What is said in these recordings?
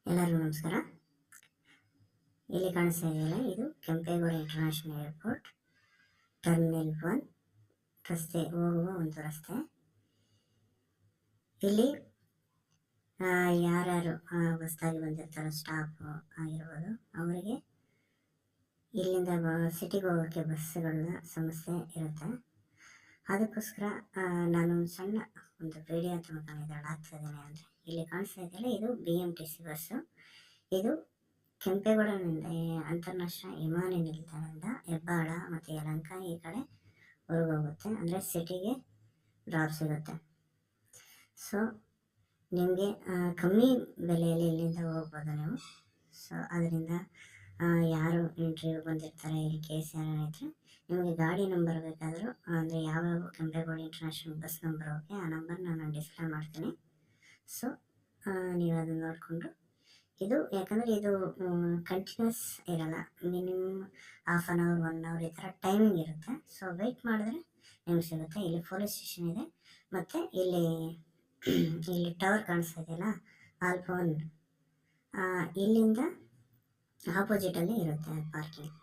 ಎಲ್ಲರಿಗೂ ನಮಸ್ಕಾರ. ಇಲ್ಲಿ ಕಾಣಿಸ್ತಾ ಇದೆಯಲ್ಲ, ಇದು ಕೆಂಪೇಗೌಡ ಇಂಟರ್ನ್ಯಾಷನಲ್ ಏರ್ಪೋರ್ಟ್ ಟರ್ಮಿನಲ್ 1 ರಸ್ತೆ ಹೋಗುವ ಒಂದು ರಸ್ತೆ. ಇಲ್ಲಿ ಯಾರ್ಯಾರು ಹೊಸದಾಗಿ ಬಂದಿರ್ತಾರೋ ಸ್ಟಾಫ್ ಆಗಿರ್ಬೋದು, ಅವರಿಗೆ ಇಲ್ಲಿಂದ ಸಿಟಿಗೆ ಹೋಗೋಕ್ಕೆ ಬಸ್ಸುಗಳ ಸಮಸ್ಯೆ ಇರುತ್ತೆ. ಅದಕ್ಕೋಸ್ಕರ ನಾನು ಸಣ್ಣ ಒಂದು ವಿಡಿಯೋ ತುಮಕೊಂಡಿದ್ದಾಳೆ ಆಗ್ತಾಯಿದ್ದೇನೆ. ಅಂದರೆ ಇಲ್ಲಿ ಕಾಣಿಸ್ತಾ ಇದೆಯಲ್ಲ, ಇದು BMTC ಬಸ್ಸು. ಇದು ಕೆಂಪೇಗೌಡನಿಂದ ಅಂತಾರಾಷ್ಟ್ರೀಯ ವಿಮಾನ ನಿಲ್ದಾಣದಿಂದ ಹೆಬ್ಬಾಳ ಮತ್ತು ಯಲಹಂಕ ಈ ಕಡೆ ಹೊರಗೋಗುತ್ತೆ. ಅಂದರೆ ಸಿಟಿಗೆ ಡ್ರಾಪ್ ಸಿಗುತ್ತೆ. ಸೊ ನಿಮಗೆ ಕಮ್ಮಿ ಬೆಲೆಯಲ್ಲಿ ಇಲ್ಲಿಂದ ಹೋಗ್ಬೋದು ನೀವು. ಸೊ ಅದರಿಂದ ಯಾರು ಇಂಟರ್ವ್ಯೂ ಬಂದಿರ್ತಾರೆ, ಇಲ್ಲಿ ಕೇಸ್ ಯಾರಿದ್ರೆ ನಿಮಗೆ ಗಾಡಿ ನಂಬರ್ ಬೇಕಾದರೂ, ಅಂದರೆ ಯಾವ್ಯಾವ ಕೆಂಪೇಗೌಡ ಇಂಟರ್ನ್ಯಾಷನಲ್ ಬಸ್ ನಂಬರ್ ಹೋಗಿ ಆ ನಂಬರ್ ನಾನು ಡಿಸ್ಪ್ಲೇ ಮಾಡ್ತೀನಿ. ಸೊ ನೀವು ಅದನ್ನು ನೋಡಿಕೊಂಡು ಇದು, ಯಾಕಂದರೆ ಇದು ಕಂಟಿನ್ಯೂಸ್ ಇರಲ್ಲ, minimum half an hour 1 hour ಈ ಥರ ಟೈಮಿಂಗ್ ಇರುತ್ತೆ. ಸೊ ವೆಯ್ಟ್ ಮಾಡಿದ್ರೆ ನಿಮ್ಗೆ ಸಿಗುತ್ತೆ. ಇಲ್ಲಿ ಪೊಲೀಸ್ ಸ್ಟೇಷನ್ ಇದೆ, ಮತ್ತು ಇಲ್ಲಿ ಟವರ್ ಕಾಣಿಸ್ತಾ ಇದೆಯಲ್ಲ, ಆಲ್ಫಾ 1, ಇಲ್ಲಿಂದ ಆಪೋಸಿಟಲ್ಲಿ ಇರುತ್ತೆ ಪಾರ್ಕಿಂಗ್.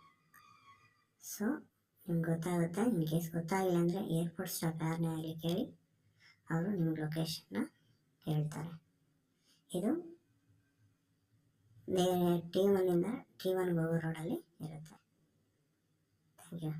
ಸೊ ನಿಮ್ಗೆ ಗೊತ್ತಾಗುತ್ತೆ. ಇನ್ ಕೇಸ್ ಗೊತ್ತಾಗಿಲ್ಲ ಅಂದರೆ ಏರ್ಪೋರ್ಟ್ ಸ್ಟಾಫ್ ಯಾರನ್ನೇ ಆಗಲಿ ಕೇಳಿ, ಅವರು ನಿಮ್ಗೆ ಲೊಕೇಶನ್ನ ಹೇಳ್ತಾರೆ. ಇದು T1 ಇಂದ T1 ಹೋಗೋ ರೋಡಲ್ಲಿ ಇರುತ್ತೆ. Thank you.